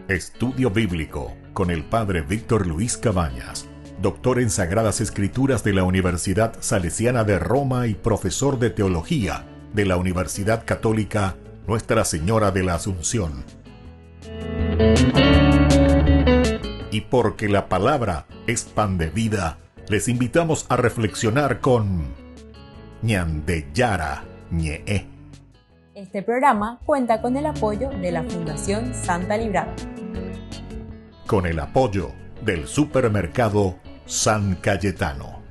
Estudio Bíblico con el Padre Víctor Luis Cabañas, doctor en Sagradas Escrituras de la Universidad Salesiana de Roma y profesor de Teología de la Universidad Católica Nuestra Señora de la Asunción. Y porque la palabra es pan de vida, les invitamos a reflexionar con Ñandeyara Ñe'e. Este programa cuenta con el apoyo de la Fundación Santa Librada. Con el apoyo del Supermercado San Cayetano.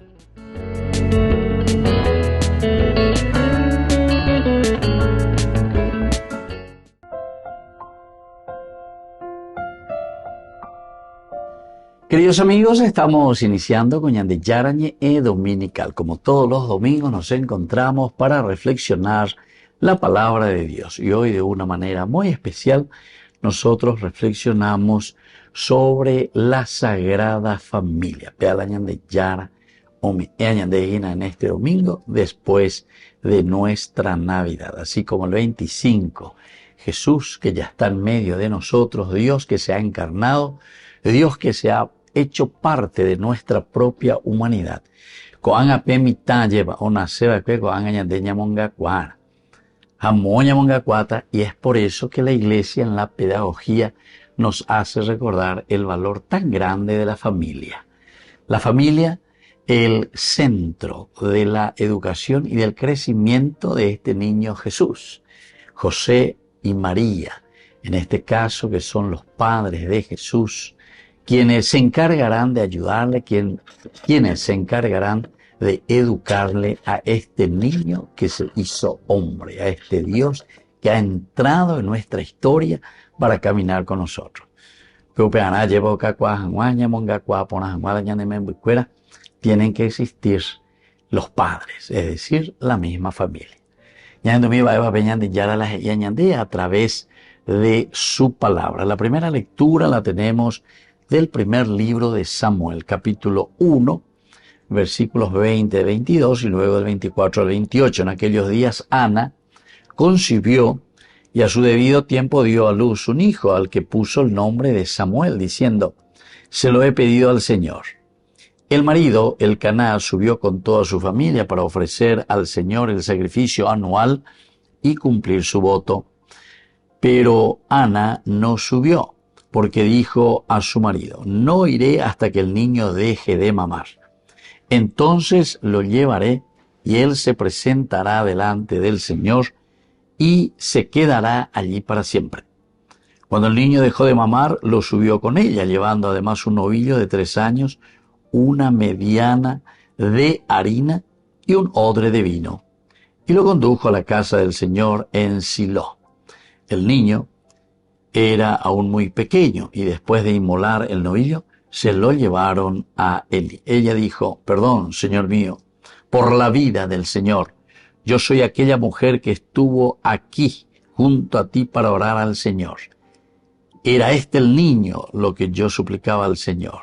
Queridos amigos, estamos iniciando con Ñandeyara Ñe'e Dominical. Como todos los domingos nos encontramos para reflexionar la palabra de Dios. Y hoy de una manera muy especial nosotros reflexionamos sobre la Sagrada Familia. Peala Ñandeyara Ñandeyina en este domingo después de nuestra Navidad. Así como el 25, Jesús que ya está en medio de nosotros, Dios que se ha encarnado, Dios que se ha hecho parte de nuestra propia humanidad. Koan ape mitad lleva una seba que koan añadeña mongacuara. Amoña mongacuata, y es por eso que la Iglesia en la pedagogía nos hace recordar el valor tan grande de la familia. La familia, el centro de la educación y del crecimiento de este niño Jesús. José y María, en este caso que son los padres de Jesús, quienes se encargarán de ayudarle, quienes se encargarán de educarle a este niño que se hizo hombre, a este Dios que ha entrado en nuestra historia para caminar con nosotros. Tienen que existir los padres, es decir, la misma familia. A través de su palabra. La primera lectura la tenemos del primer libro de Samuel, capítulo 1, versículos 20-22 y luego del 24 al 28. En aquellos días Ana concibió y a su debido tiempo dio a luz un hijo, al que puso el nombre de Samuel, diciendo: se lo he pedido al Señor. El marido, Elcaná, subió con toda su familia para ofrecer al Señor el sacrificio anual y cumplir su voto. Pero Ana no subió, porque dijo a su marido: no iré hasta que el niño deje de mamar. Entonces lo llevaré y él se presentará delante del Señor y se quedará allí para siempre. Cuando el niño dejó de mamar, lo subió con ella, llevando además un novillo de 3 años, una mediana de harina y un odre de vino, y lo condujo a la casa del Señor en Silo. El niño era aún muy pequeño, y después de inmolar el novillo, se lo llevaron a Eli. Ella dijo: perdón, Señor mío, por la vida del Señor. Yo soy aquella mujer que estuvo aquí junto a ti para orar al Señor. Era este el niño lo que yo suplicaba al Señor,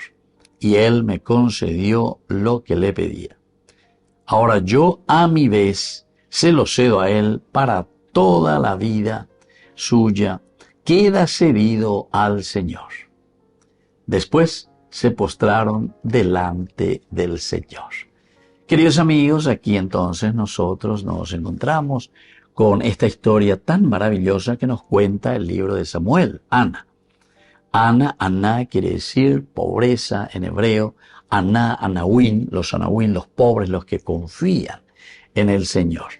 y él me concedió lo que le pedía. Ahora yo a mi vez se lo cedo a él para toda la vida suya. Queda cedido al Señor. Después se postraron delante del Señor. Queridos amigos, aquí entonces nosotros nos encontramos con esta historia tan maravillosa que nos cuenta el libro de Samuel. Ana, Aná quiere decir pobreza en hebreo. Aná, Anawin, los pobres, los que confían en el Señor.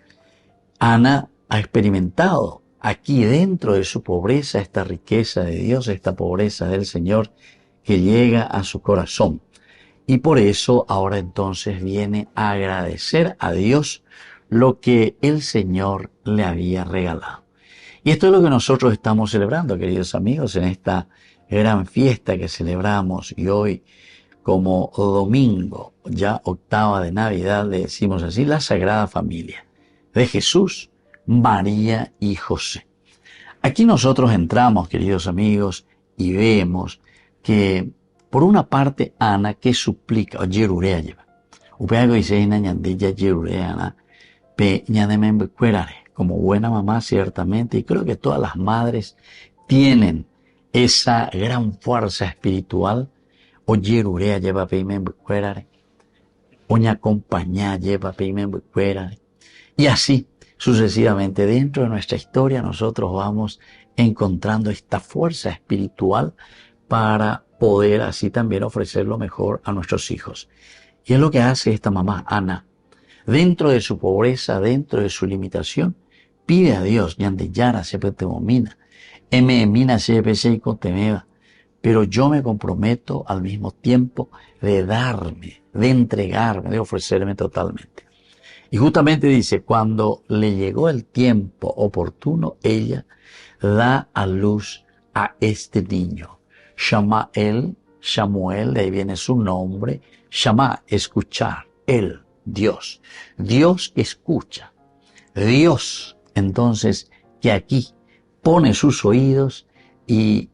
Ana ha experimentado aquí dentro de su pobreza esta riqueza de Dios, esta pobreza del Señor que llega a su corazón. Y por eso ahora entonces viene a agradecer a Dios lo que el Señor le había regalado. Y esto es lo que nosotros estamos celebrando, queridos amigos, en esta gran fiesta que celebramos. Y hoy, como domingo, ya octava de Navidad, le decimos así, la Sagrada Familia de Jesús, María y José. Aquí nosotros entramos, queridos amigos, y vemos que, por una parte, Ana, que suplica, o Yerurea lleva. Upeago dice, ñandilla Yerurea, pe ñademen becuerare, como buena mamá ciertamente, y creo que todas las madres tienen esa gran fuerza espiritual. Oye, urea lleva peimen bucuerare, oña acompañá lleva peimen bucuerare. Y así sucesivamente dentro de nuestra historia nosotros vamos encontrando esta fuerza espiritual para poder así también ofrecer lo mejor a nuestros hijos. Y es lo que hace esta mamá, Ana. Dentro de su pobreza, dentro de su limitación, pide a Dios, Yara siempre te domina, mina y contemeva, pero yo me comprometo al mismo tiempo de darme, de entregarme, de ofrecerme totalmente. Y justamente dice, cuando le llegó el tiempo oportuno, ella da a luz a este niño. Samuel, de ahí viene su nombre, Shama, escuchar, él, Dios. Dios que escucha. Dios, entonces, que aquí pone sus oídos y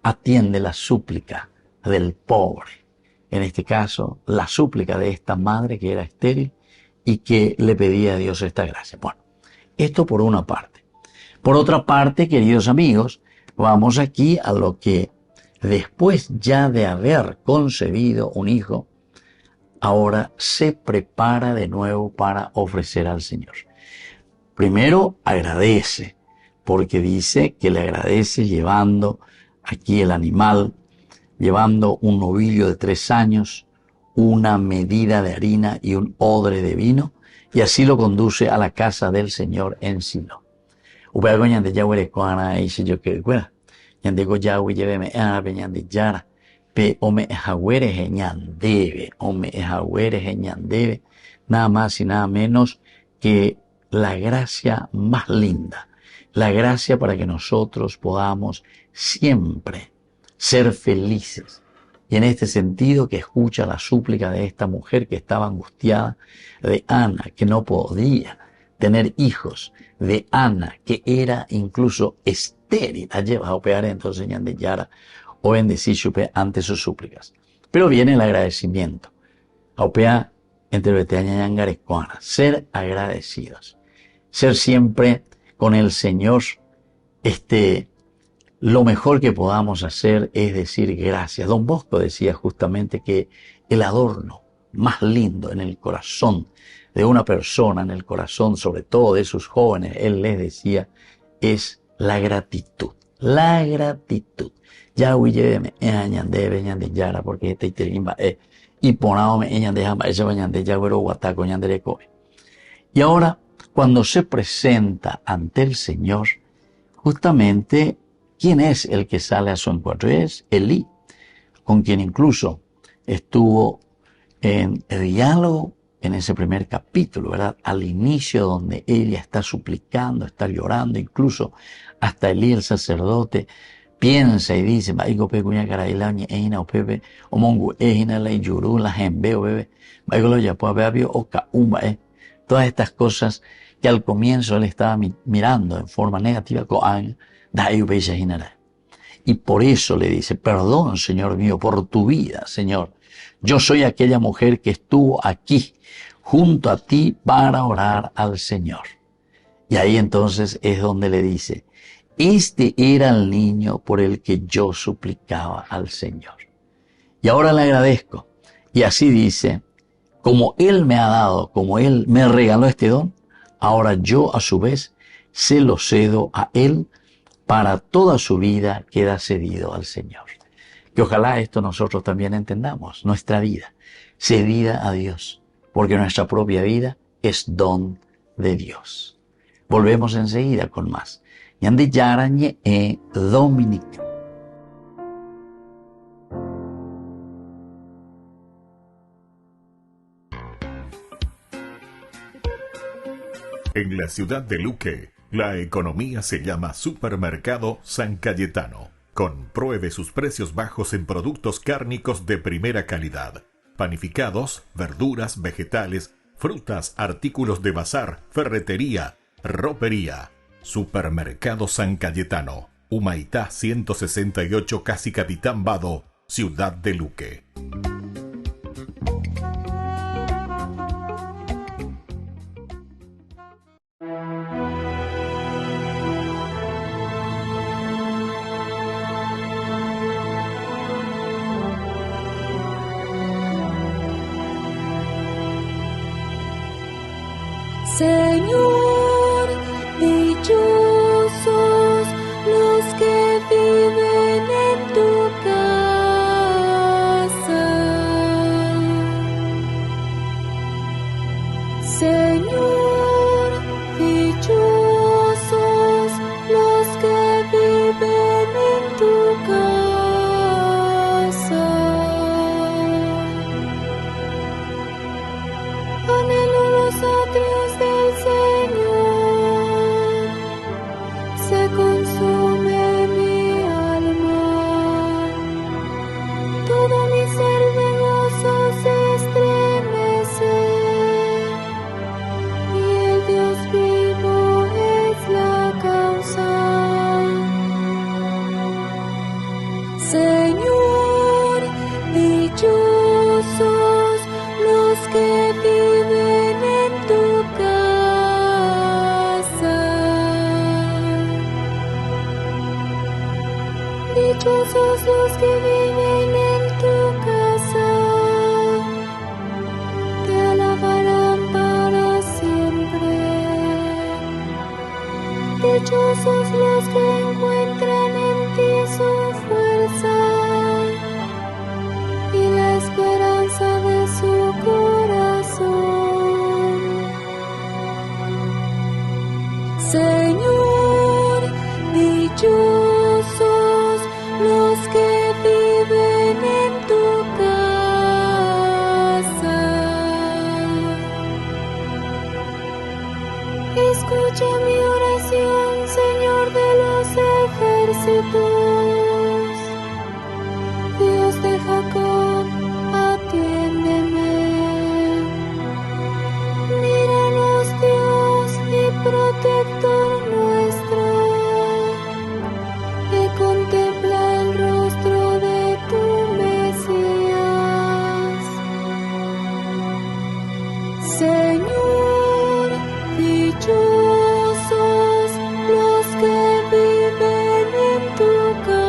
atiende la súplica del pobre. En este caso, la súplica de esta madre que era estéril y que le pedía a Dios esta gracia. Bueno, esto por una parte. Por otra parte, queridos amigos, vamos aquí a lo que después ya de haber concebido un hijo, ahora se prepara de nuevo para ofrecer al Señor. Primero agradece, porque dice que le agradece llevando aquí el animal, llevando un novillo de 3 años, una medida de harina y un odre de vino, y así lo conduce a la casa del Señor en Silo. Upeago ñande yawere koana ishi yo que cuera. Ñande go yawi lleveme abe ñande yara. Pe ome jawere ñandebe, ome jawere ñandebe. Nada más y nada menos que la gracia más linda. La gracia para que nosotros podamos siempre ser felices. Y en este sentido que escucha la súplica de esta mujer que estaba angustiada, de Ana, que no podía tener hijos, de Ana, que era incluso estéril, a llevar a operar entonces de Yara o bendecir ante sus súplicas. Pero viene el agradecimiento. A operar entre Beteaña y Angarecuana, ser agradecidos, ser siempre con el Señor, lo mejor que podamos hacer es decir gracias. Don Bosco decía justamente que el adorno más lindo en el corazón de una persona, en el corazón sobre todo de sus jóvenes, él les decía, es la gratitud. La gratitud. Ya huyéme, ñande yara, porque este iterimba y ponáome ñande jamba, ese bañande ya güero guataco ñande coe. Y ahora, cuando se presenta ante el Señor, justamente, ¿quién es el que sale a su encuentro? Es Elí, con quien incluso estuvo en el diálogo en ese primer capítulo, ¿verdad? Al inicio donde ella está suplicando, está llorando, incluso hasta Elí el sacerdote piensa y dice, "Maigo pecuña carailaña eina o pepe o mongu eina la yuru la jembeo bebe, maigo lo yapo bebio o caumba todas estas cosas que al comienzo él estaba mirando en forma negativa, y por eso le dice, perdón, Señor mío, por tu vida, Señor. Yo soy aquella mujer que estuvo aquí, junto a ti, para orar al Señor. Y ahí entonces es donde le dice, este era el niño por el que yo suplicaba al Señor. Y ahora le agradezco. Y así dice, como Él me ha dado, como Él me regaló este don, ahora yo a su vez se lo cedo a Él, para toda su vida queda cedido al Señor. Que ojalá esto nosotros también entendamos, nuestra vida, cedida a Dios, porque nuestra propia vida es don de Dios. Volvemos enseguida con más. Ñande Yarañe Dominica. En la ciudad de Luque, la economía se llama Supermercado San Cayetano. Compruebe sus precios bajos en productos cárnicos de primera calidad. Panificados, verduras, vegetales, frutas, artículos de bazar, ferretería, ropería. Supermercado San Cayetano. Humaitá 168, Casi Capitán Vado, ciudad de Luque. Señor, dichosos los que viven en tu casa. Señor, dichosos los que viven en tu casa. Anhelo los atrios del Señor, se consume mi alma, todo mi ser de gozo se estremece, y el Dios vivo es la causa. Señor, dichosos los que viven en tu casa. Dichosos los que viven en tu casa, te alabarán para siempre. Dichosos los que encuentran en ti su fuerza y la esperanza de su corazón. Señor, dichosos los que viven en tu casa. Escucha mi oración, Señor de los ejércitos. Dios de Jacob, atiéndeme. Míranos, Dios y protector nuestro, y contempla el rostro de tu Mesías. Señor, dichosos los que viven en tu casa.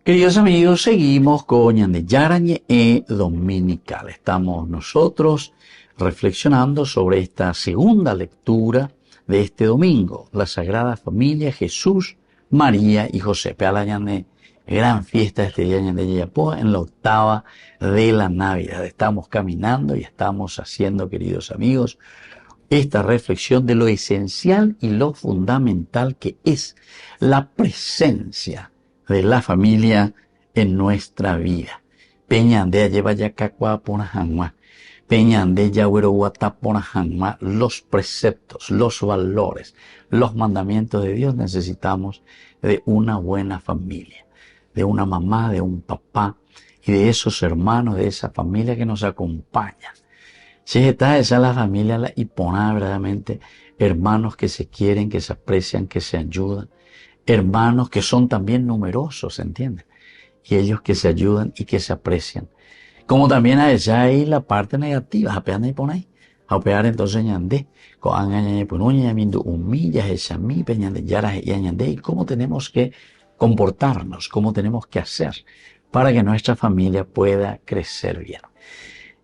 Queridos amigos, seguimos con Ñande Yarañe e Dominical. Estamos nosotros reflexionando sobre esta segunda lectura de este domingo, la Sagrada Familia, Jesús, María y José. Peala Ñande, gran fiesta este día Ñande Yayapoa, en la octava de la Navidad. Estamos caminando y estamos haciendo, queridos amigos, esta reflexión de lo esencial y lo fundamental que es la presencia de la familia en nuestra vida. Peñande lleva ya cacua ponajanma, peñande ya hueroguata ponajanma, los preceptos, los valores, los mandamientos de Dios. Necesitamos de una buena familia, de una mamá, de un papá y de esos hermanos, de esa familia que nos acompaña. Si está esa la familia y pone verdaderamente hermanos que se quieren, que se aprecian, que se ayudan, hermanos que son también numerosos, ¿entienden? Y ellos que se ayudan y que se aprecian. Como también hay ya ahí la parte negativa, apean ahí pone ahí. Apear entonces ñandé, con angañañe punuña, miendo humillas, esa mi peñande, yaras y añandé, y cómo tenemos que comportarnos, cómo tenemos que hacer para que nuestra familia pueda crecer bien.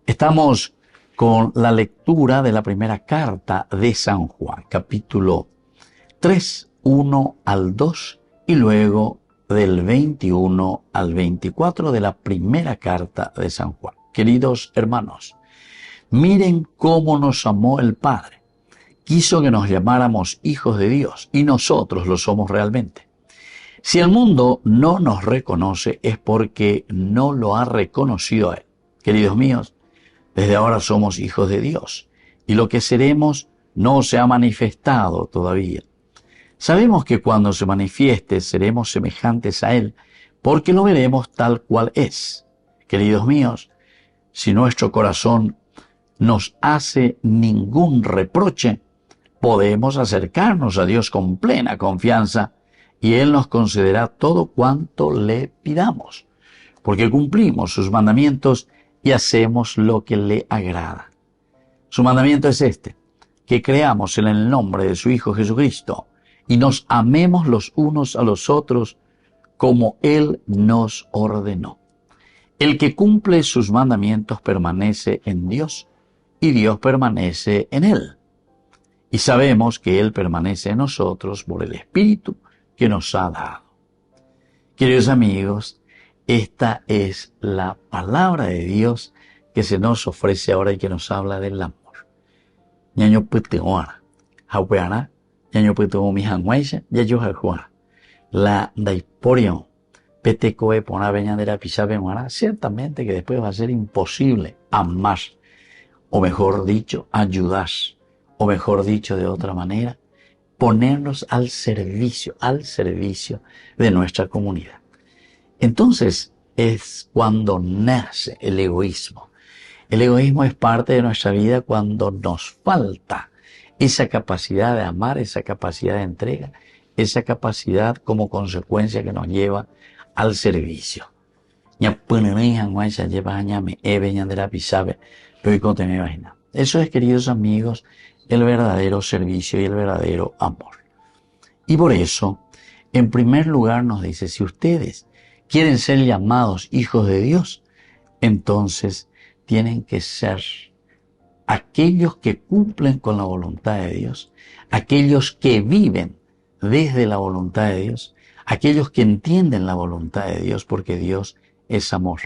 Estamos con la lectura de la primera carta de San Juan, capítulo 3, 1 al 2 y luego del 21 al 24 de la primera carta de San Juan. Queridos hermanos, miren cómo nos amó el Padre. Quiso que nos llamáramos hijos de Dios y nosotros lo somos realmente. Si el mundo no nos reconoce es porque no lo ha reconocido a Él. Queridos míos, desde ahora somos hijos de Dios y lo que seremos no se ha manifestado todavía. Sabemos que cuando se manifieste seremos semejantes a Él, porque lo veremos tal cual es. Queridos míos, si nuestro corazón nos hace ningún reproche, podemos acercarnos a Dios con plena confianza y Él nos concederá todo cuanto le pidamos, porque cumplimos sus mandamientos y hacemos lo que le agrada. Su mandamiento es este: que creamos en el nombre de su Hijo Jesucristo y nos amemos los unos a los otros como Él nos ordenó. El que cumple sus mandamientos permanece en Dios y Dios permanece en Él. Y sabemos que Él permanece en nosotros por el Espíritu que nos ha dado. Queridos amigos, esta es la palabra de Dios que se nos ofrece ahora y que nos habla del amor. Ñaño puteoara, haupeara, ñaño puteo mi hanguaisa, ya yo jajuara. La daiporion, petecoe pona veñandera pisabe muara, ciertamente que después va a ser imposible amar, o mejor dicho, ayudar, o mejor dicho de otra manera, ponernos al servicio de nuestra comunidad. Entonces es cuando nace el egoísmo. El egoísmo es parte de nuestra vida cuando nos falta esa capacidad de amar, esa capacidad de entrega, esa capacidad como consecuencia que nos lleva al servicio. Eso es, queridos amigos, el verdadero servicio y el verdadero amor. Y por eso, en primer lugar nos dice, si ustedes quieren ser llamados hijos de Dios, entonces tienen que ser aquellos que cumplen con la voluntad de Dios, aquellos que viven desde la voluntad de Dios, aquellos que entienden la voluntad de Dios, porque Dios es amor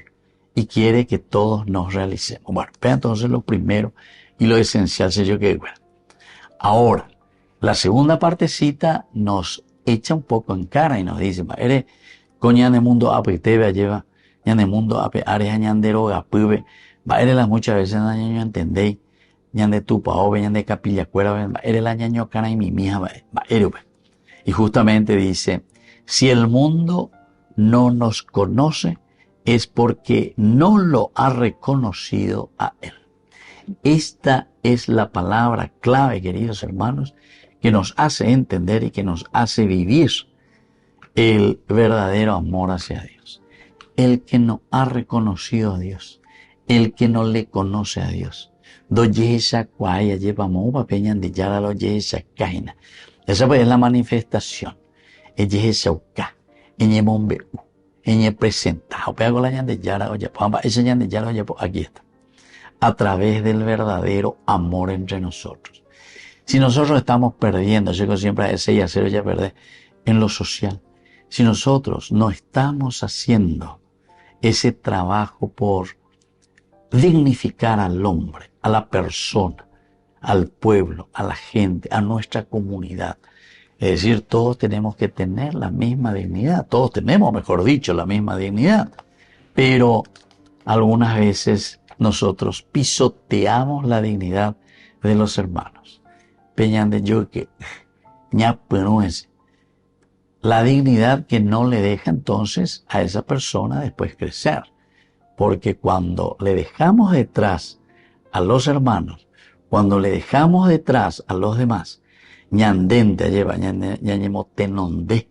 y quiere que todos nos realicemos. Bueno, pero entonces lo primero y lo esencial sería que, bueno, ahora, la segunda partecita nos echa un poco en cara y nos dice, eres coña de mundo ape tebe lleva, ya de mundo ape área ñandero gapube, eres las muchas veces ñaño entendéis, ñan de tu paobe, ñan de capilla cuera, eres la ñaño cana y mi mija, y justamente dice, si el mundo no nos conoce, es porque no lo ha reconocido a Él. Esta es la palabra clave, queridos hermanos, que nos hace entender y que nos hace vivir el verdadero amor hacia Dios. El que no ha reconocido a Dios, el que no le conoce a Dios. Esa pues es la manifestación. Aquí está. A través del verdadero amor entre nosotros. Si nosotros estamos perdiendo, yo siempre a 6 a 0 ya perder en lo social. Si nosotros no estamos haciendo ese trabajo por dignificar al hombre, a la persona, al pueblo, a la gente, a nuestra comunidad. Es decir, todos tenemos que tener la misma dignidad. Todos tenemos, mejor dicho, la misma dignidad. Pero algunas veces nosotros pisoteamos la dignidad de los hermanos. Peñan de yo que la dignidad que no le deja entonces a esa persona después crecer. Porque cuando le dejamos detrás a los hermanos, cuando le dejamos detrás a los demás, ñandente lleva ñañemo tenonde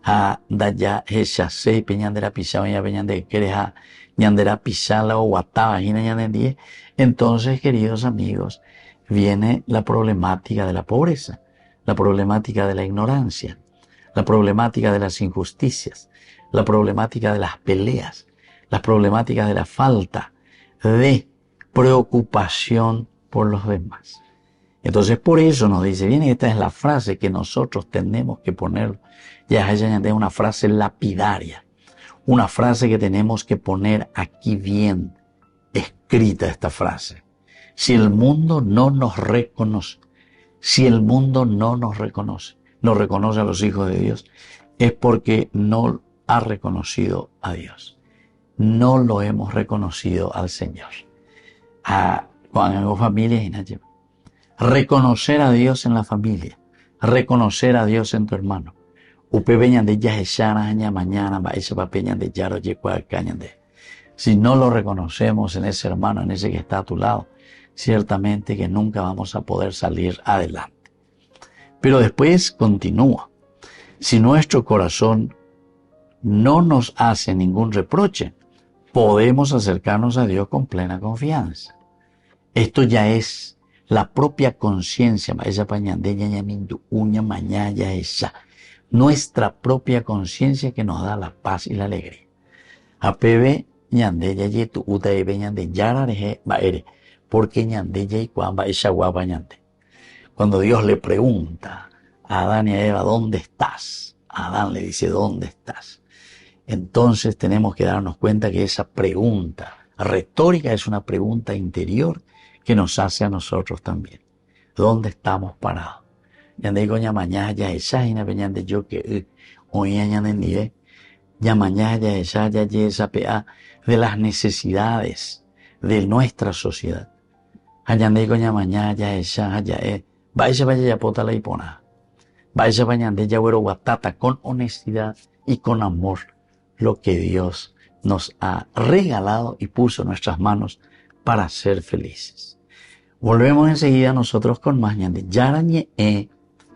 a daya hechase peñandera pisaba ya peñande quereja ñandera pisala o guataba ñandendie. Entonces, queridos amigos, viene la problemática de la pobreza, la problemática de la ignorancia, la problemática de las injusticias, la problemática de las peleas, las problemáticas de la falta de preocupación por los demás. Entonces, por eso nos dice, bien, esta es la frase que nosotros tenemos que poner, ya es una frase lapidaria, una frase que tenemos que poner aquí bien escrita esta frase. Si el mundo no nos reconoce, si el mundo no nos reconoce a los hijos de Dios, es porque no ha reconocido a Dios. No lo hemos reconocido al Señor. Cuando hago familia, reconocer a Dios en la familia, reconocer a Dios en tu hermano. Si no lo reconocemos en ese hermano, en ese que está a tu lado, ciertamente que nunca vamos a poder salir adelante. Pero después continúa. Si nuestro corazón no nos hace ningún reproche, podemos acercarnos a Dios con plena confianza. Esto ya es la propia conciencia, nuestra propia conciencia que nos da la paz y la alegría. Porque cuando Dios le pregunta a Adán y a Eva, ¿dónde estás? Adán le dice, ¿dónde estás? Entonces tenemos que darnos cuenta que esa pregunta retórica es una pregunta interior que nos hace a nosotros también. ¿Dónde estamos parados? De las necesidades de nuestra sociedad. Con honestidad y con amor lo que Dios nos ha regalado y puso en nuestras manos para ser felices. Volvemos enseguida nosotros con más de Yarañe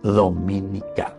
Dominical.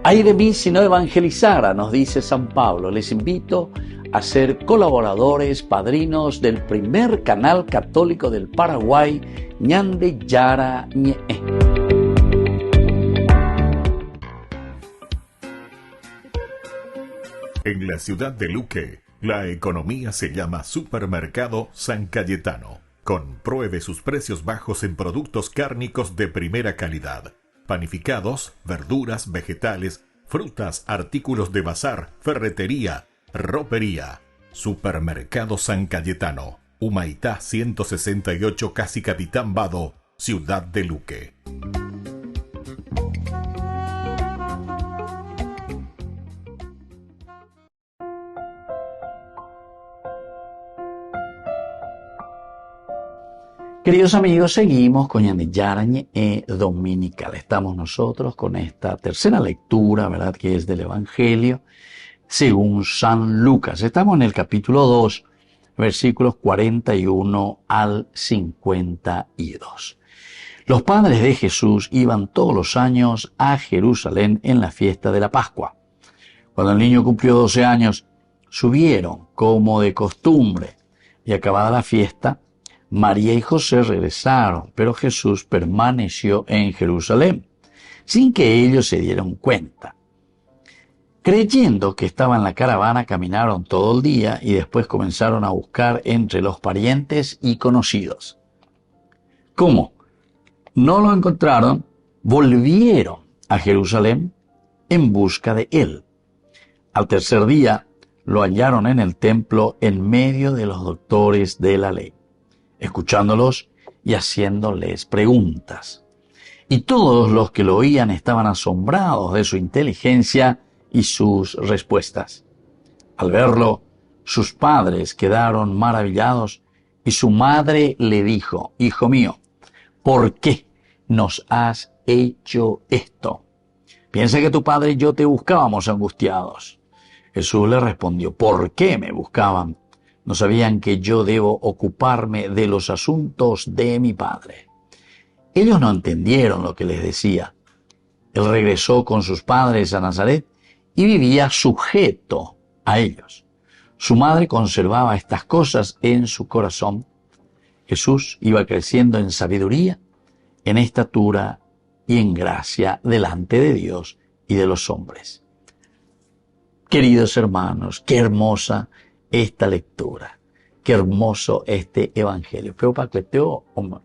Ay de mí si no evangelizara, nos dice San Pablo. Les invito a ser colaboradores, padrinos del primer canal católico del Paraguay, Ñande Yara Ñe. En la ciudad de Luque, la economía se llama Supermercado San Cayetano. Compruebe sus precios bajos en productos cárnicos de primera calidad. Panificados, verduras, vegetales, frutas, artículos de bazar, ferretería, ropería. Supermercado San Cayetano, Humaitá 168, Casi Capitán Vado, Ciudad de Luque. Queridos amigos, seguimos con Yarañe Dominical. Estamos nosotros con esta tercera lectura, ¿verdad?, que es del Evangelio según San Lucas. Estamos en el capítulo 2, versículos 41 al 52. Los padres de Jesús iban todos los años a Jerusalén en la fiesta de la Pascua. Cuando el niño cumplió 12 años, subieron como de costumbre, y acabada la fiesta, María y José regresaron, pero Jesús permaneció en Jerusalén, sin que ellos se dieran cuenta. Creyendo que estaba en la caravana, caminaron todo el día y después comenzaron a buscar entre los parientes y conocidos. ¿Cómo no lo encontraron? Volvieron a Jerusalén en busca de él. Al tercer día lo hallaron en el templo en medio de los doctores de la ley, escuchándolos y haciéndoles preguntas. Y todos los que lo oían estaban asombrados de su inteligencia y sus respuestas. Al verlo, sus padres quedaron maravillados y su madre le dijo: Hijo mío, ¿por qué nos has hecho esto? Piensa que tu padre y yo te buscábamos angustiados. Jesús le respondió: ¿por qué me buscaban? ¿No sabían que yo debo ocuparme de los asuntos de mi Padre? Ellos no entendieron lo que les decía. Él regresó con sus padres a Nazaret y vivía sujeto a ellos. Su madre conservaba estas cosas en su corazón. Jesús iba creciendo en sabiduría, en estatura y en gracia delante de Dios y de los hombres. Queridos hermanos, qué hermosa esta lectura, qué hermoso este evangelio. Pero para que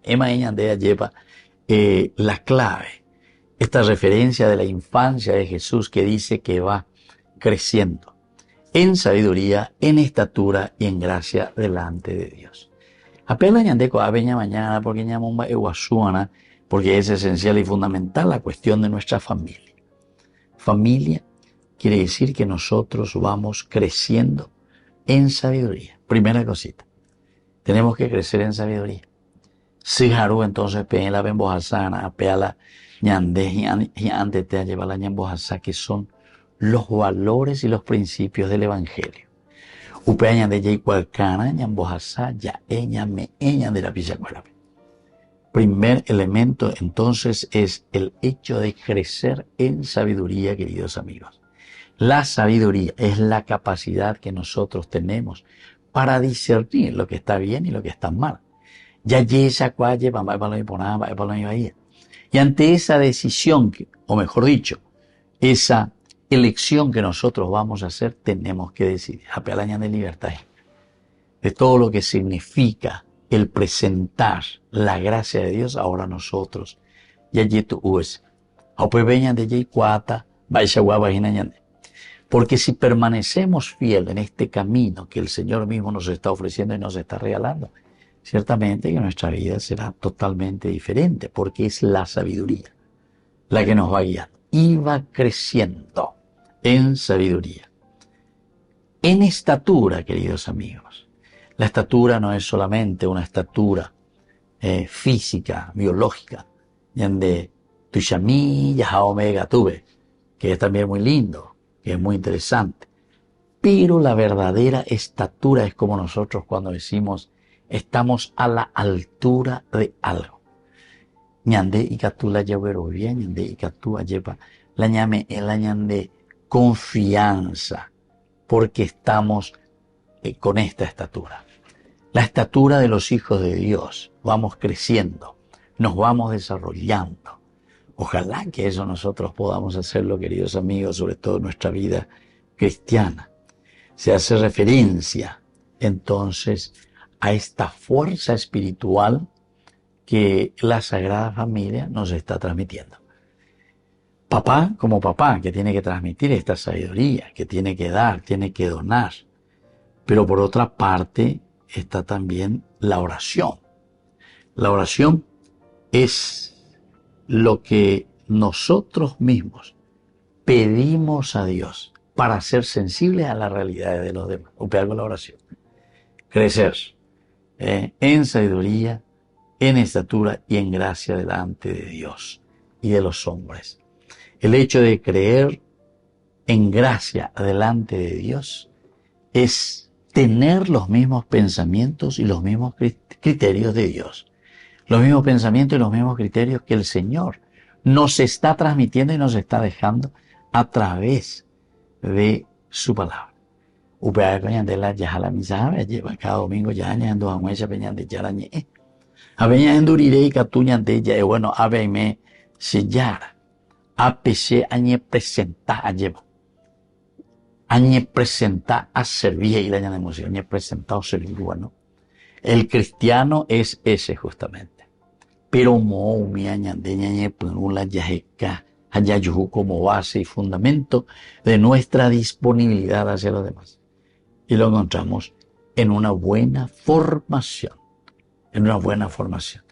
Emma Eñandea lleva la clave, esta referencia de la infancia de Jesús que dice que va creciendo en sabiduría, en estatura y en gracia delante de Dios. Apela ñandeco a beña mañana porque ñamumba eguasuana, porque es esencial y fundamental la cuestión de nuestra familia. Familia quiere decir que nosotros vamos creciendo en sabiduría. Primera cosita, tenemos que crecer en sabiduría. Si Haru entonces pe la bembojasana, apea la ñande y antes te lleva la ñambojasa, que son los valores y los principios del evangelio. Upea ñande ya igualcana, ñambojasa, ya ñame de la pichacuela. Primer elemento entonces es el hecho de crecer en sabiduría, queridos amigos. La sabiduría es la capacidad que nosotros tenemos para discernir lo que está bien y lo que está mal. Ya esa cualle, y ante esa decisión, o mejor dicho, esa elección que nosotros vamos a hacer, tenemos que decidir. Apelaña de libertad, de todo lo que significa el presentar la gracia de Dios ahora nosotros. Ya tu us. De cuata, porque si permanecemos fieles en este camino que el Señor mismo nos está ofreciendo y nos está regalando, ciertamente que nuestra vida será totalmente diferente, porque es la sabiduría la que nos va guiando. Y va creciendo en sabiduría. En estatura, queridos amigos. La estatura no es solamente una estatura física, biológica, donde Tushami, Yaha Omega tuve, que es también muy lindo, que es muy interesante. Pero la verdadera estatura es como nosotros cuando decimos estamos a la altura de algo. Ñande y catú la llevero bien, ñande y catú lleva la ñame el ñande confianza, porque estamos con esta estatura. La estatura de los hijos de Dios, vamos creciendo, nos vamos desarrollando. Ojalá que eso nosotros podamos hacerlo, queridos amigos, sobre todo en nuestra vida cristiana. Se hace referencia, entonces, a esta fuerza espiritual que la Sagrada Familia nos está transmitiendo. Papá, como papá, que tiene que transmitir esta sabiduría, que tiene que dar, tiene que donar. Pero por otra parte está también la oración. La oración es lo que nosotros mismos pedimos a Dios para ser sensibles a las realidades de los demás. O algo la oración. Crecer en sabiduría, en estatura y en gracia delante de Dios y de los hombres. El hecho de creer en gracia delante de Dios es tener los mismos pensamientos y los mismos criterios de Dios. Los mismos pensamientos y los mismos criterios que el Señor nos está transmitiendo y nos está dejando a través de su palabra. Cada domingo ya añando a huella peñante ya arañe. Aveña endurire y catuña de ella, bueno, aveime sellar. APC añe presenta a lleva. Añe presenta a servir y la añade emoción, añe presenta a servir, bueno. El cristiano es ese justamente. Pero mo mi añade ñañe planula yajeca, ayayuju como base y fundamento de nuestra disponibilidad hacia los demás. Y lo encontramos en una buena formación. En una buena formación.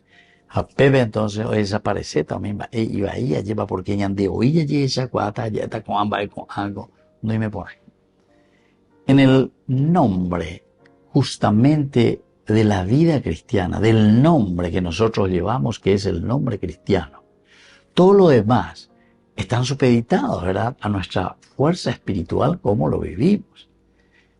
A Pepe entonces desaparece también y va ahí lleva porque ya de hoy ya esa cuata ya está con algo no me pone. En el nombre justamente de la vida cristiana, del nombre que nosotros llevamos, que es el nombre cristiano, todo lo demás están supeditados, ¿verdad?, a nuestra fuerza espiritual, como lo vivimos.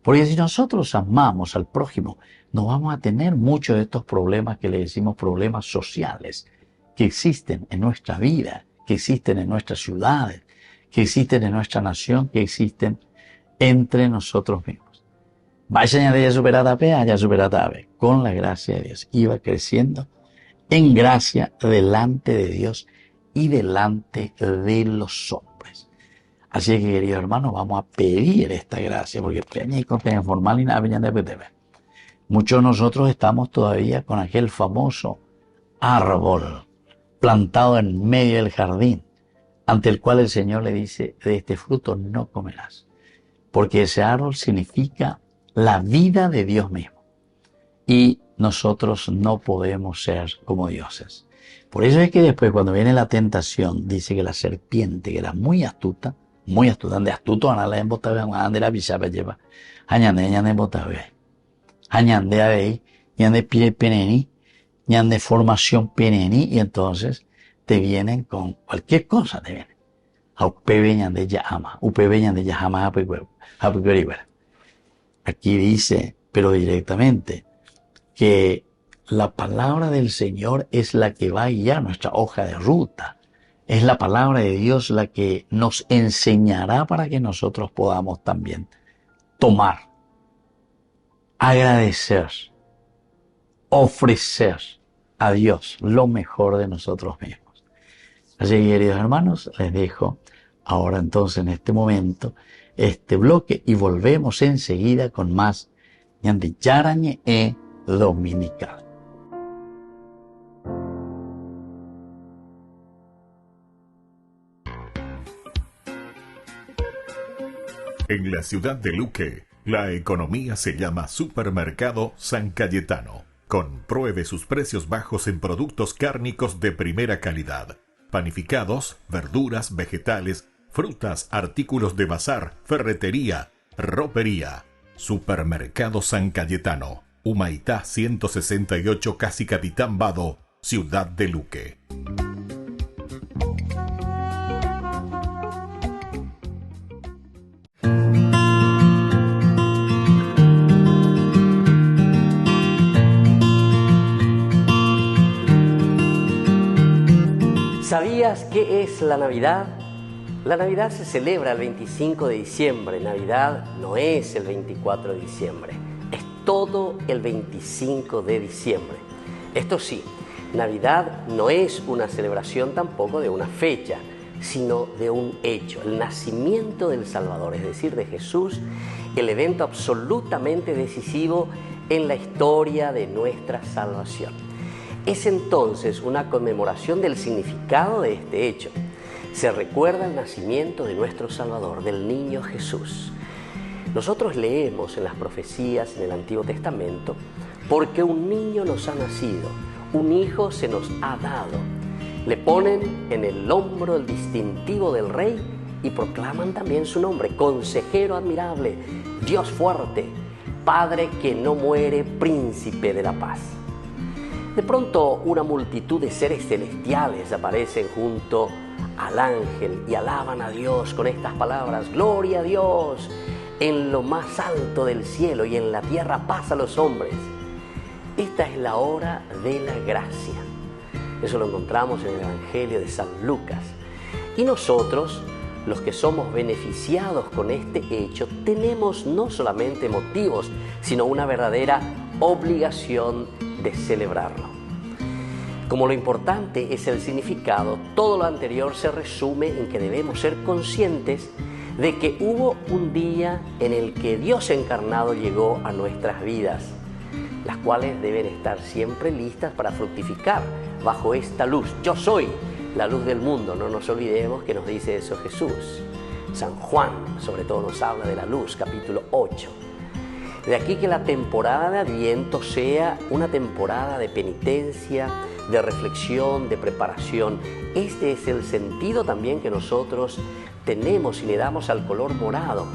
Porque si nosotros amamos al prójimo, no vamos a tener muchos de estos problemas que le decimos problemas sociales, que existen en nuestra vida, que existen en nuestras ciudades, que existen en nuestra nación, que existen entre nosotros mismos. Vaya ya superada P, ya superada B, con la gracia de Dios. Iba creciendo en gracia delante de Dios y delante de los hombres. Así que, queridos hermanos, vamos a pedir esta gracia, porque formal y nada, muchos de nosotros estamos todavía con aquel famoso árbol plantado en medio del jardín, ante el cual el Señor le dice, de este fruto no comerás, porque ese árbol significa la vida de Dios mismo. Y nosotros no podemos ser como dioses. Por eso es que después, cuando viene la tentación, dice que la serpiente, que era muy astuta, de astuto, ande la pisaba lleva, añande botabe, añande ahí, ñande pie peneni, ñande formación peneni, y entonces te vienen con cualquier cosa, te vienen. Aquí dice, pero directamente, que la palabra del Señor es la que va a guiar nuestra hoja de ruta. Es la palabra de Dios la que nos enseñará para que nosotros podamos también tomar, agradecer, ofrecer a Dios lo mejor de nosotros mismos. Así que, queridos hermanos, les dejo ahora entonces en este momento este bloque y volvemos enseguida con más Ñandi Yarañe Dominical. En la ciudad de Luque, la economía se llama Supermercado San Cayetano. Compruebe sus precios bajos en productos cárnicos de primera calidad. Panificados, verduras, vegetales, frutas, artículos de bazar, ferretería, ropería. Supermercado San Cayetano, Humaitá 168, Casi Capitán Vado, ciudad de Luque. ¿Sabías qué es la Navidad? La Navidad se celebra el 25 de diciembre. Navidad no es el 24 de diciembre, es todo el 25 de diciembre. Esto sí, Navidad no es una celebración tampoco de una fecha, sino de un hecho, el nacimiento del Salvador, es decir, de Jesús, el evento absolutamente decisivo en la historia de nuestra salvación. Es entonces una conmemoración del significado de este hecho. Se recuerda el nacimiento de nuestro Salvador, del niño Jesús. Nosotros leemos en las profecías en el Antiguo Testamento, porque un niño nos ha nacido, un hijo se nos ha dado. Le ponen en el hombro el distintivo del rey y proclaman también su nombre, Consejero admirable, Dios fuerte, Padre que no muere, Príncipe de la paz. De pronto una multitud de seres celestiales aparecen junto al ángel y alaban a Dios con estas palabras: Gloria a Dios en lo más alto del cielo y en la tierra paz a los hombres. Esta es la hora de la gracia. Eso lo encontramos en el Evangelio de San Lucas. Y nosotros, los que somos beneficiados con este hecho, tenemos no solamente motivos, sino una verdadera obligación de celebrarlo. Como lo importante es el significado, todo lo anterior se resume en que debemos ser conscientes de que hubo un día en el que Dios encarnado llegó a nuestras vidas, las cuales deben estar siempre listas para fructificar bajo esta luz. Yo soy la luz del mundo, no nos olvidemos que nos dice eso Jesús. San Juan, sobre todo, nos habla de la luz, capítulo 8. De aquí que la temporada de Adviento sea una temporada de penitencia, de reflexión, de preparación. Este es el sentido también que nosotros tenemos y le damos al color morado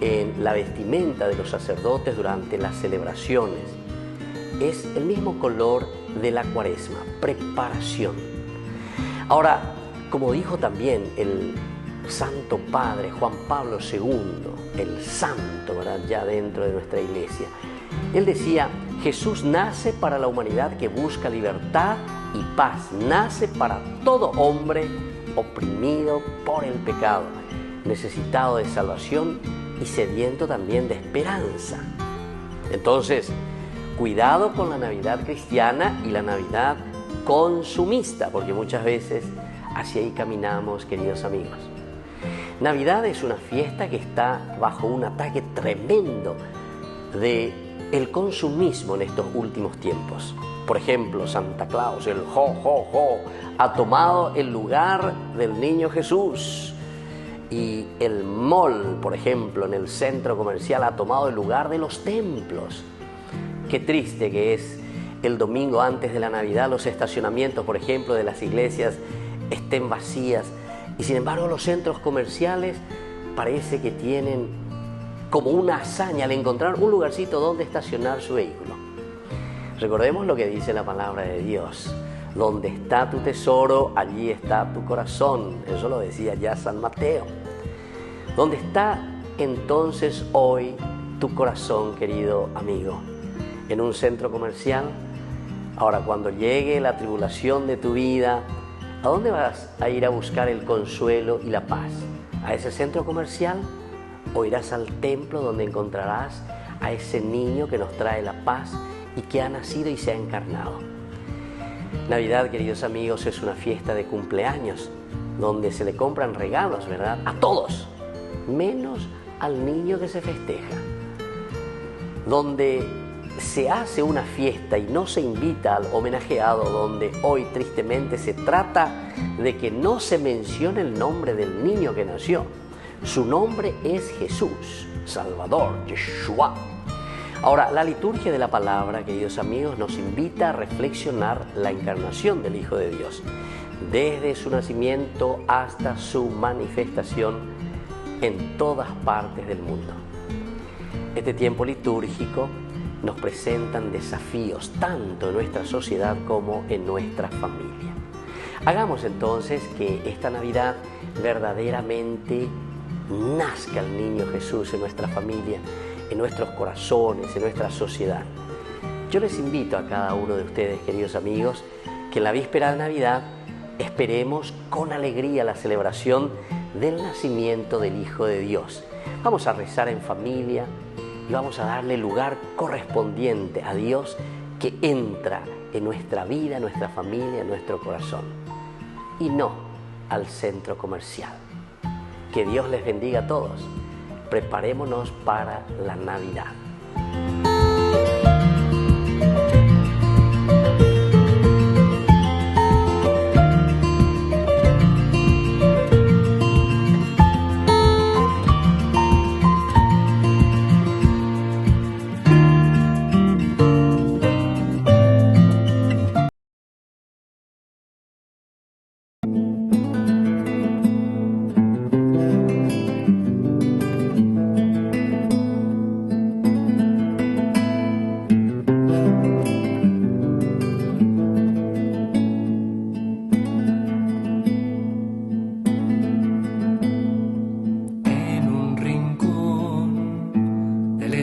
en la vestimenta de los sacerdotes durante las celebraciones. Es el mismo color de la Cuaresma, preparación. Ahora, como dijo también el Santo Padre Juan Pablo II, el santo, ¿verdad?, ya dentro de nuestra iglesia, él decía: Jesús nace para la humanidad que busca libertad y paz, nace para todo hombre oprimido por el pecado, necesitado de salvación y sediento también de esperanza. Entonces, cuidado con la Navidad cristiana y la Navidad consumista, porque muchas veces hacia ahí caminamos, queridos amigos. Navidad es una fiesta que está bajo un ataque tremendo del consumismo en estos últimos tiempos. Por ejemplo, Santa Claus, el jo, jo, jo, ha tomado el lugar del niño Jesús. Y el mall, por ejemplo, en el centro comercial ha tomado el lugar de los templos. Qué triste que es el domingo antes de la Navidad, los estacionamientos, por ejemplo, de las iglesias estén vacías. Y sin embargo, los centros comerciales parece que tienen como una hazaña al encontrar un lugarcito donde estacionar su vehículo. Recordemos lo que dice la palabra de Dios. Donde está tu tesoro, allí está tu corazón. Eso lo decía ya San Mateo. ¿Dónde está entonces hoy tu corazón, querido amigo? ¿En un centro comercial? Ahora, cuando llegue la tribulación de tu vida, ¿a dónde vas a ir a buscar el consuelo y la paz? ¿A ese centro comercial? ¿O irás al templo donde encontrarás a ese niño que nos trae la paz y que ha nacido y se ha encarnado? Navidad, queridos amigos, es una fiesta de cumpleaños donde se le compran regalos, ¿verdad? A todos, menos al niño que se festeja. Donde se hace una fiesta y no se invita al homenajeado, donde hoy tristemente se trata de que no se mencione el nombre del niño que nació. Su nombre es Jesús, Salvador, Yeshua. Ahora, la liturgia de la palabra, queridos amigos, nos invita a reflexionar la encarnación del Hijo de Dios, desde su nacimiento hasta su manifestación en todas partes del mundo. Este tiempo litúrgico nos presentan desafíos tanto en nuestra sociedad como en nuestra familia. Hagamos entonces que esta Navidad verdaderamente nazca el niño Jesús en nuestra familia, en nuestros corazones, en nuestra sociedad. Yo les invito a cada uno de ustedes, queridos amigos, que en la víspera de Navidad esperemos con alegría la celebración del nacimiento del Hijo de Dios. Vamos a rezar en familia y vamos a darle lugar correspondiente a Dios que entra en nuestra vida, en nuestra familia, en nuestro corazón, y no al centro comercial. Que Dios les bendiga a todos. Preparémonos para la Navidad.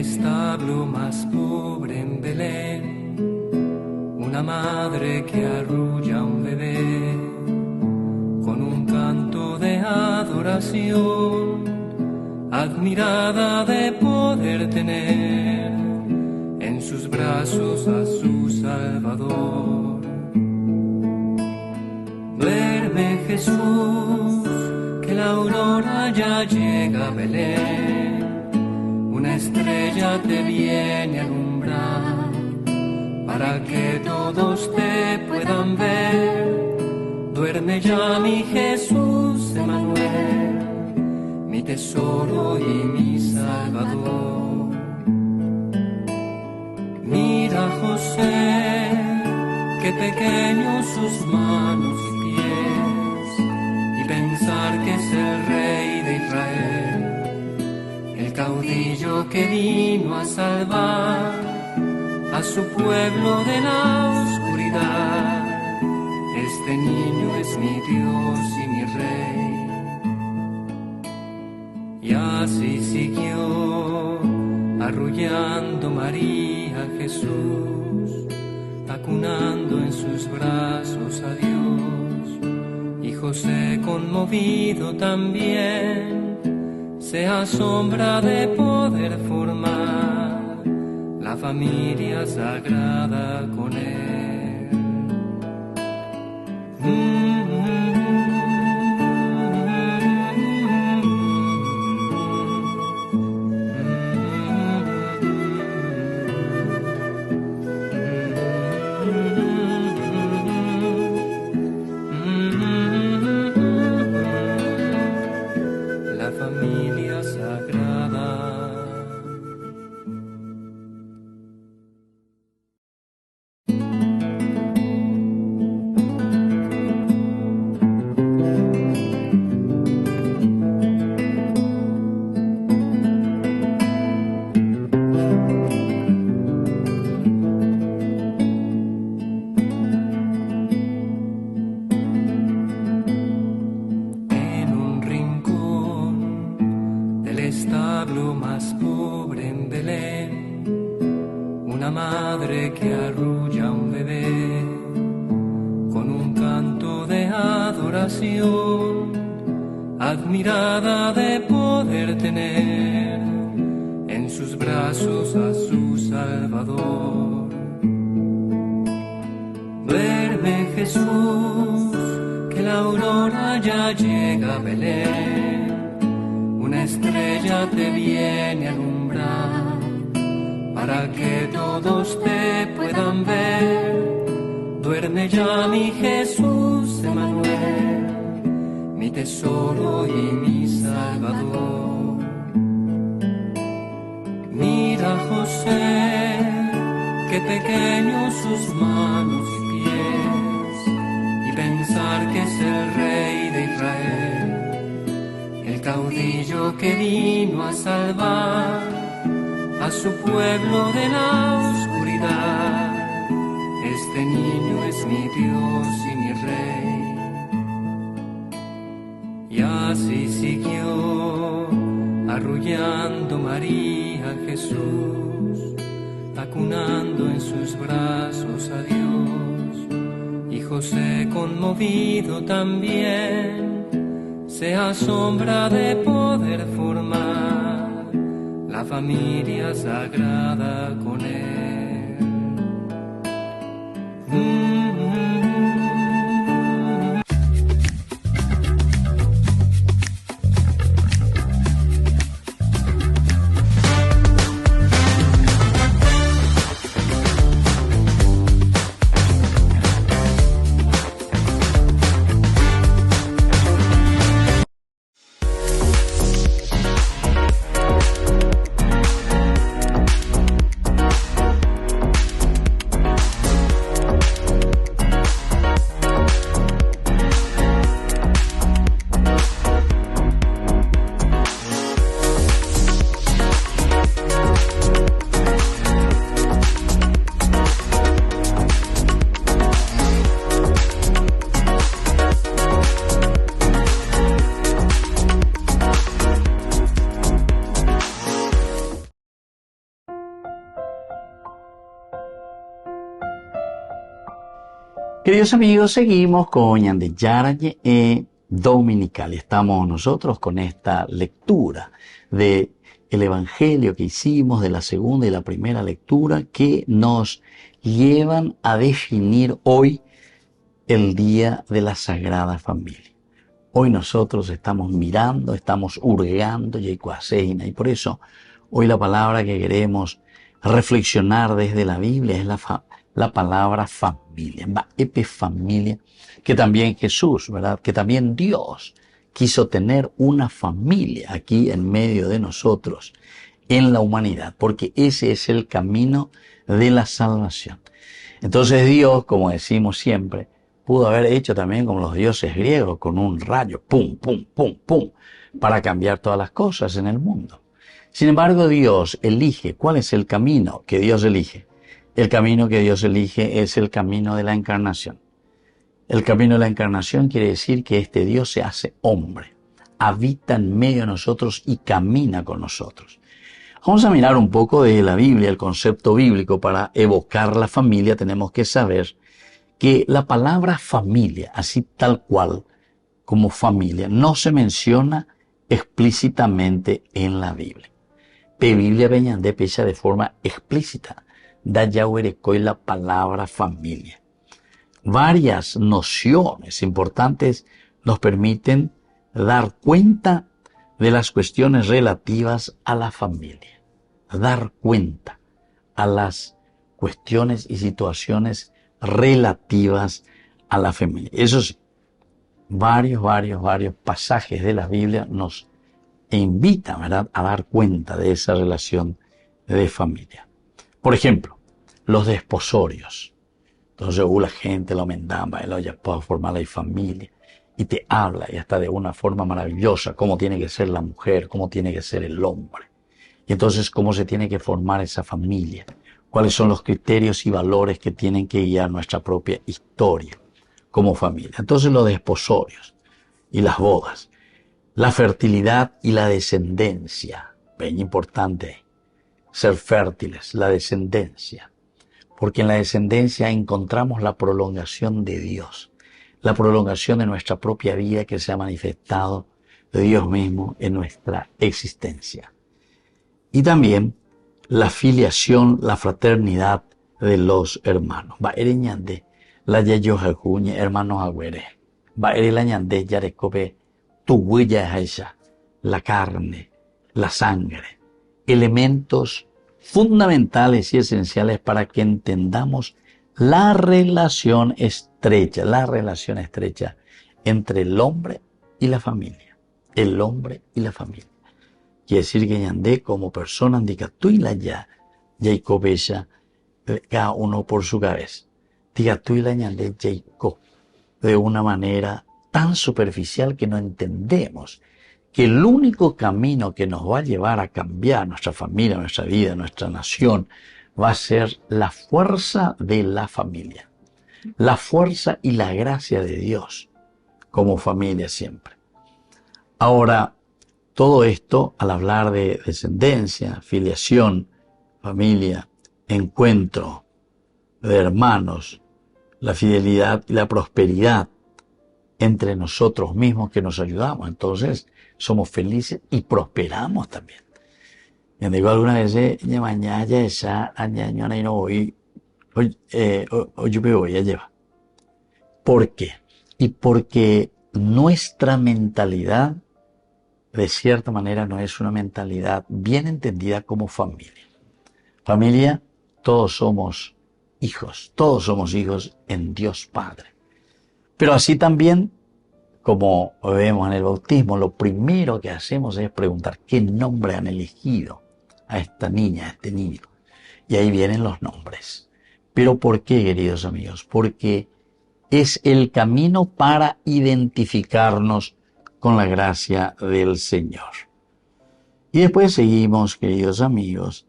establo más pobre en Belén, una madre que arrulla a un bebé con un canto de adoración, admirada de poder tener en sus brazos a su Salvador. Duerme Jesús, que la aurora ya llega a Belén, una estrella te viene a alumbrar, para que todos te puedan ver. Duerme ya mi Jesús Emmanuel, mi tesoro y mi Salvador. Mira José, qué pequeños sus manos y pies, y pensar que es el Rey de Israel, el caudillo que vino a salvar a su pueblo de la oscuridad. Este niño es mi Dios y mi Rey. Y así siguió arrullando María Jesús, acunando en sus brazos a Dios. Y José, conmovido también, se asombra de poder formar la familia sagrada con él. una madre que arrulla a un bebé con un canto de adoración, admirada de poder tener en sus brazos a su Salvador. Duerme Jesús, que la aurora ya llega a Belén, una estrella te viene a alumbrar, para que todos te puedan ver. Duerme ya mi Jesús Emmanuel, mi tesoro y mi Salvador. Mira José, qué pequeños sus manos y pies, y pensar que es el rey de Israel, el caudillo que vino a salvar a su pueblo de la oscuridad. Este niño es mi Dios y mi Rey. Y así siguió arrullando María Jesús, acunando en sus brazos a Dios. Y José, conmovido también, se asombra de poder formar la familia sagrada con él. Queridos amigos, seguimos con Ñandeyaraye Dominical. Estamos nosotros con esta lectura del Evangelio que hicimos, de la segunda y la primera lectura, que nos llevan a definir hoy el Día de la Sagrada Familia. Hoy nosotros estamos mirando, estamos hurgando Yecuaseina, y por eso hoy la palabra que queremos reflexionar desde la Biblia es la palabra familia, familia, que también Jesús, ¿verdad? Que también Dios quiso tener una familia aquí en medio de nosotros, en la humanidad, porque ese es el camino de la salvación. Entonces Dios, como decimos siempre, pudo haber hecho también como los dioses griegos, con un rayo, pum, pum, pum, pum, para cambiar todas las cosas en el mundo. Sin embargo, Dios elige. ¿Cuál es el camino que Dios elige? El camino que Dios elige es el camino de la encarnación. El camino de la encarnación quiere decir que este Dios se hace hombre, habita en medio de nosotros y camina con nosotros. Vamos a mirar un poco de la Biblia, el concepto bíblico. Para evocar la familia tenemos que saber que la palabra familia, así tal cual como familia, no se menciona explícitamente en la Biblia. La Biblia venía de pecha de forma explícita. Da yahuerecoy la palabra familia. Varias nociones importantes nos permiten dar cuenta de las cuestiones relativas a la familia. Dar cuenta a las cuestiones y situaciones relativas a la familia. Eso sí, varios pasajes de la Biblia nos invitan, ¿verdad?, a dar cuenta de esa relación de familia. Por ejemplo, los desposorios. Entonces la gente lo mendamba, ya puede formar la familia, y te habla, y hasta de una forma maravillosa, cómo tiene que ser la mujer, cómo tiene que ser el hombre. Y entonces, cómo se tiene que formar esa familia, cuáles son los criterios y valores que tienen que guiar nuestra propia historia como familia. Entonces, los desposorios y las bodas, la fertilidad y la descendencia, bien importante, ser fértiles, la descendencia. porque en la descendencia encontramos la prolongación de Dios, la prolongación de nuestra propia vida que se ha manifestado de Dios mismo en nuestra existencia. Y también la filiación, la fraternidad de los hermanos. Va ereñande la yayo jacuñe hermanos agüere. Va erelañande yarecobe tu huella ella, la carne, la sangre, elementos fundamentales y esenciales para que entendamos la relación estrecha entre el hombre y la familia. El hombre y la familia. Quiere decir que yandé como persona indica tú y la ya cobella cada uno por su cabeza. Diga tú y la yandé Jacob de una manera tan superficial que no entendemos que el único camino que nos va a llevar a cambiar nuestra familia, nuestra vida, nuestra nación, va a ser la fuerza de la familia. La fuerza y la gracia de Dios como familia siempre. Ahora, todo esto, al hablar de descendencia, filiación, familia, encuentro de hermanos, la fidelidad y la prosperidad entre nosotros mismos que nos ayudamos, entonces somos felices y prosperamos también. Me digo alguna vez, mañana esa año y no voy, hoy yo me voy a llevar. ¿Por qué? Y porque nuestra mentalidad de cierta manera no es una mentalidad bien entendida como familia. Familia, todos somos hijos en Dios Padre. Pero así también, como vemos en el bautismo, lo primero que hacemos es preguntar qué nombre han elegido a esta niña, a este niño. Y ahí vienen los nombres. ¿Pero por qué, queridos amigos? Porque es el camino para identificarnos con la gracia del Señor. Y después seguimos, queridos amigos,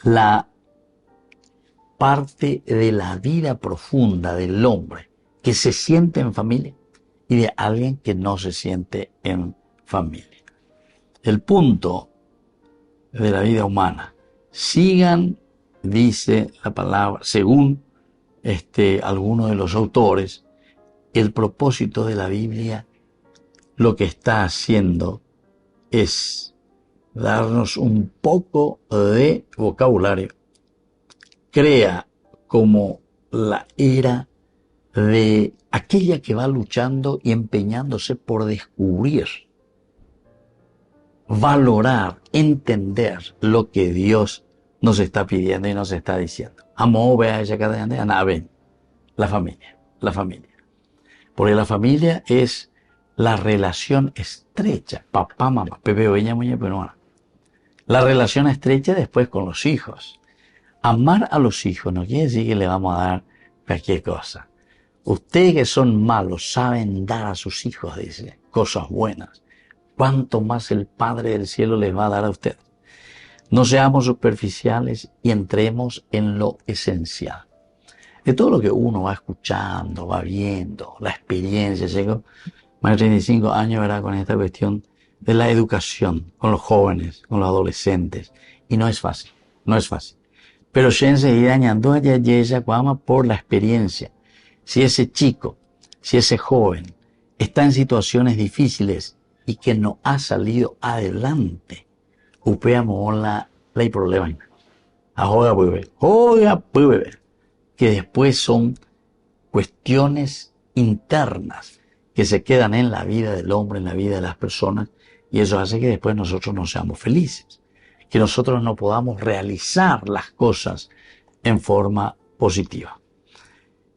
la parte de la vida profunda del hombre que se siente en familia y de alguien que no se siente en familia. El punto de la vida humana. Sigan, dice la palabra, según algunos de los autores, el propósito de la Biblia lo que está haciendo es darnos un poco de vocabulario. Crea como la era de aquella que va luchando y empeñándose por descubrir, valorar, entender lo que Dios nos está pidiendo y nos está diciendo. Amo, vea ella cada día, ven, la familia. Porque la familia es la relación estrecha, papá, mamá, pepe, oña, muñe, peruana. La relación estrecha después con los hijos. Amar a los hijos no quiere decir que le vamos a dar cualquier cosa. Ustedes que son malos saben dar a sus hijos, dice, cosas buenas. ¿Cuánto más el Padre del Cielo les va a dar a ustedes? No seamos superficiales y entremos en lo esencial. De todo lo que uno va escuchando, va viendo, la experiencia, llego más de 35 años, ¿verdad?, con esta cuestión de la educación, con los jóvenes, con los adolescentes. Y no es fácil. Pero se enseguida añadió a ella por la experiencia. Si ese chico, si ese joven está en situaciones difíciles y que no ha salido adelante, upeamos la problema. Joga puede beber. Que después son cuestiones internas que se quedan en la vida del hombre, en la vida de las personas, y eso hace que después nosotros no seamos felices, que nosotros no podamos realizar las cosas en forma positiva.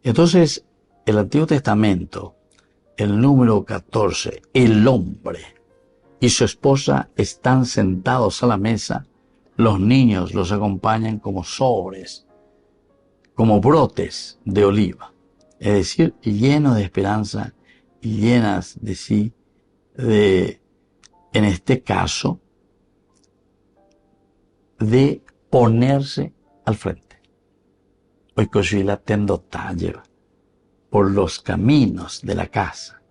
Entonces, el Antiguo Testamento, el número 14, el hombre y su esposa están sentados a la mesa, los niños los acompañan como sobres, como brotes de oliva, es decir, llenos de esperanza y llenas de sí, en este caso, de ponerse al frente. Hoy Cochila tendo taller por los caminos de la casa,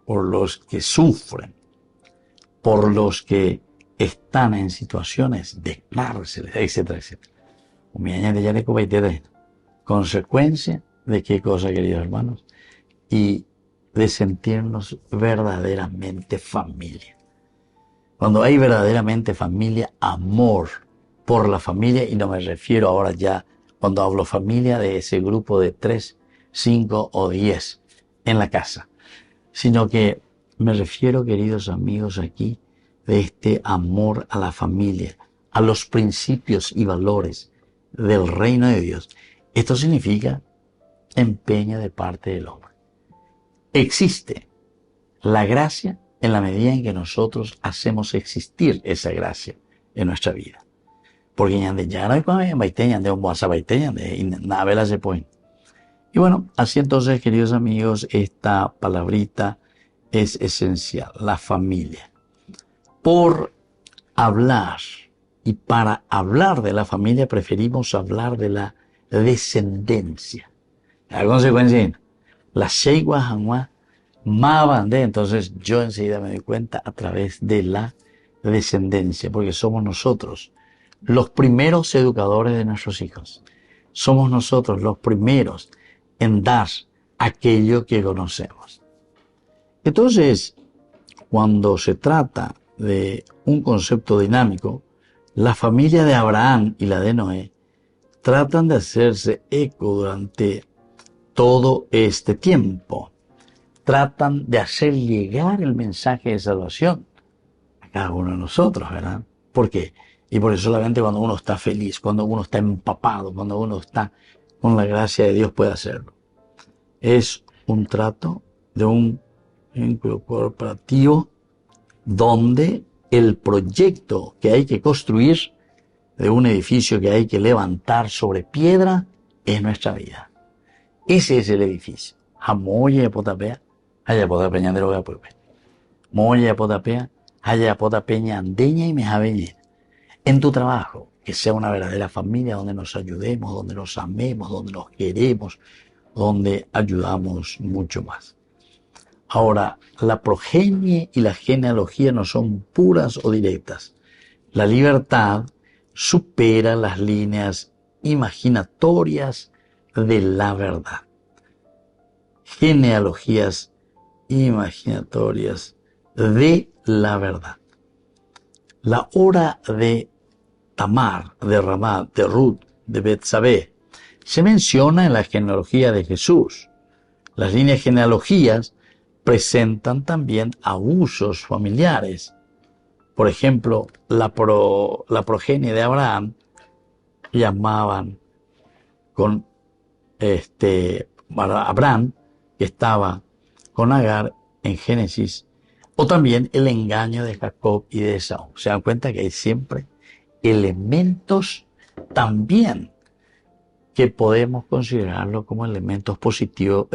por los que sufren, por los que están en situaciones de cárcel, etcétera, etcétera. Consecuencia de qué cosa, queridos hermanos, y de sentirnos verdaderamente familia. Cuando hay verdaderamente familia, amor por la familia, y no me refiero ahora ya, cuando hablo familia, de ese grupo de 3, 5 o 10 en la casa, sino que me refiero, queridos amigos, aquí, de este amor a la familia, a los principios y valores del reino de Dios. Esto significa empeño de parte del hombre. Existe la gracia en la medida en que nosotros hacemos existir esa gracia en nuestra vida. Porque y bueno, así entonces, queridos amigos, esta palabrita es esencial, la familia. Por hablar y para hablar de la familia preferimos hablar de la descendencia. La consecuencia, la Sheigua Hanwa Mabande, entonces yo enseguida me doy cuenta a través de la descendencia, porque somos nosotros los primeros educadores de nuestros hijos. Somos nosotros los primeros en dar aquello que conocemos. Entonces, cuando se trata de un concepto dinámico, la familia de Abraham y la de Noé tratan de hacerse eco durante todo este tiempo. Tratan de hacer llegar el mensaje de salvación a cada uno de nosotros, ¿verdad? ¿Por qué? Y por eso solamente cuando uno está feliz, cuando uno está empapado, cuando uno está con la gracia de Dios puede hacerlo. Es un trato de un vínculo corporativo donde el proyecto que hay que construir de un edificio que hay que levantar sobre piedra es nuestra vida. Ese es el edificio. Hamoye potapea, haya potapea ñandero pueblo. Moye potapea, haya potapea andeña y mejabeñe. En tu trabajo, que sea una verdadera familia donde nos ayudemos, donde nos amemos, donde nos queremos, donde ayudamos mucho más. Ahora, la progenie y la genealogía no son puras o directas. La libertad supera las líneas imaginatorias de la verdad. Genealogías imaginatorias de la verdad. La hora de Tamar, de Ramá, de Ruth, de Betsabé, se menciona en la genealogía de Jesús. Las líneas genealogías presentan también abusos familiares. Por ejemplo, la progenie de Abraham llamaban con Abraham, que estaba con Agar en Génesis, o también el engaño de Jacob y de Esaú. Se dan cuenta que hay siempre elementos también que podemos considerarlo como elementos positivos,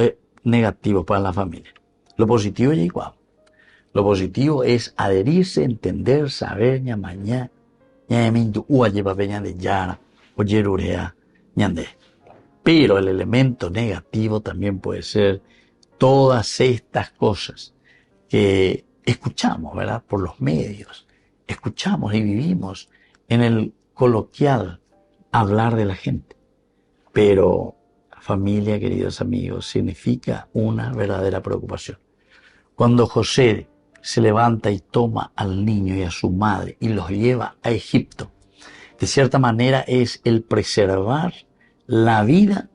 negativos para la familia. Lo positivo es igual. Lo positivo es adherirse, entender, saber, ñamañá, ñamintu, uayepa peña de yara, oyerurea, ñandé. Pero el elemento negativo también puede ser todas estas cosas que escuchamos, ¿verdad? Por los medios. Escuchamos y vivimos en el coloquial hablar de la gente. Pero familia, queridos amigos, significa una verdadera preocupación. Cuando José se levanta y toma al niño y a su madre y los lleva a Egipto, de cierta manera es el preservar la vida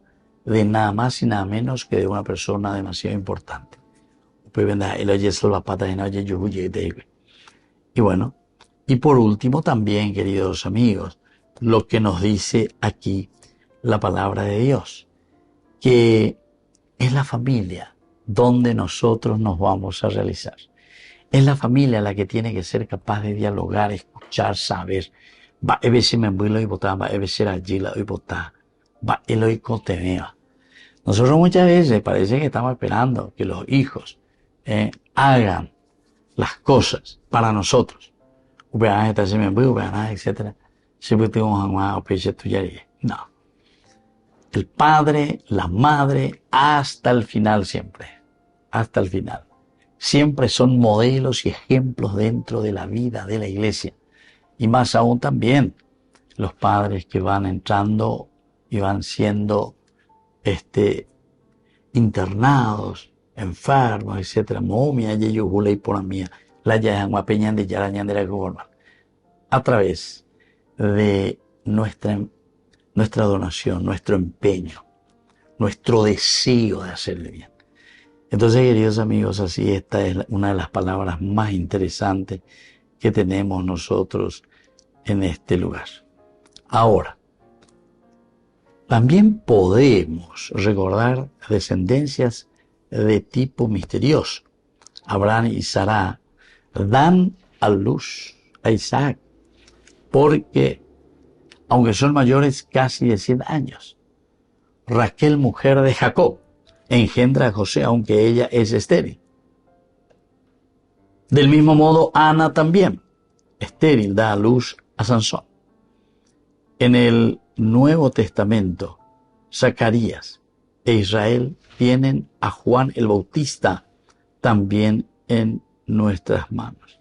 de nada más y nada menos que de una persona demasiado importante. Y bueno, y por último también, queridos amigos, lo que nos dice aquí la palabra de Dios, que es la familia donde nosotros nos vamos a realizar. Es la familia la que tiene que ser capaz de dialogar, escuchar, saber. Va, nosotros muchas veces parece que estamos esperando que los hijos hagan las cosas para nosotros. Etcétera. No. El padre, la madre, hasta el final siempre. Hasta el final. Siempre son modelos y ejemplos dentro de la vida de la iglesia. Y más aún también los padres que van entrando y van siendo internados, enfermos, etc. Momia, yeyo, hula y por mía, la yahan, peñan de yarañan de la gobernanza. A través de nuestra donación, nuestro empeño, nuestro deseo de hacerle bien. Entonces, queridos amigos, así esta es una de las palabras más interesantes que tenemos nosotros en este lugar. Ahora, también podemos recordar descendencias de tipo misterioso. Abraham y Sara dan a luz a Isaac, porque, aunque son mayores casi de 100 años, Raquel, mujer de Jacob, engendra a José, aunque ella es estéril. Del mismo modo, Ana también, estéril, da a luz a Sansón. En el Nuevo Testamento, Zacarías e Israel tienen a Juan el Bautista también en nuestras manos.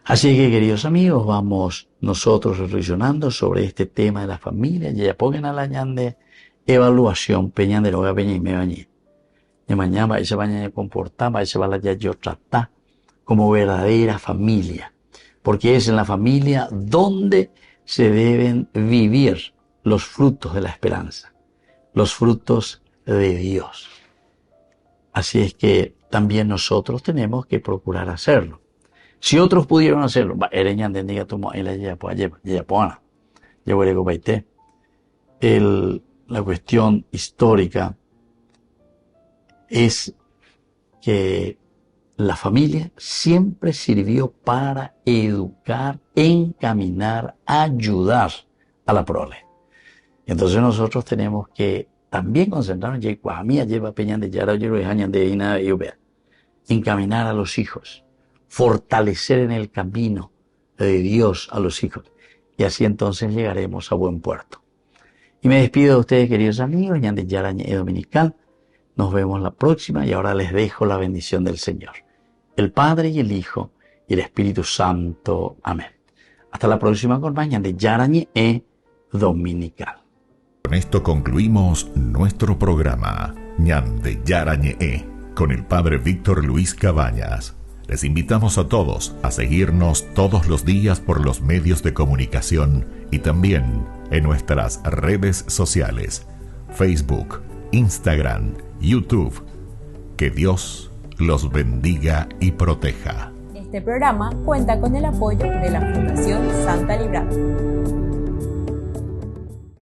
Así que, queridos amigos, vamos nosotros reflexionando sobre este tema de la familia. Y ya pongan a la ñande evaluación, peñan de loga, peña y me bañé. De mañana ese baña de comportar, ese va la ya yo tratar como verdadera familia. Porque es en la familia donde se deben vivir los frutos de la esperanza, los frutos de Dios. Así es que también nosotros tenemos que procurar hacerlo. Si otros pudieron hacerlo, la cuestión histórica es que la familia siempre sirvió para educar, encaminar, ayudar a la prole. Entonces nosotros tenemos que también concentrarnos en encaminar a los hijos, fortalecer en el camino de Dios a los hijos, y así entonces llegaremos a buen puerto. Y me despido de ustedes, queridos amigos, Ñande Yarañe Dominical. Nos vemos la próxima y ahora les dejo la bendición del Señor, el Padre y el Hijo y el Espíritu Santo. Amén. Hasta la próxima con más Ñande Yarañe Dominical. Con esto concluimos nuestro programa Ñande Yarañe con el Padre Víctor Luis Cabañas. Les invitamos a todos a seguirnos todos los días por los medios de comunicación y también en nuestras redes sociales, Facebook, Instagram, YouTube. Que Dios los bendiga y proteja. Este programa cuenta con el apoyo de la Fundación Santa Librada.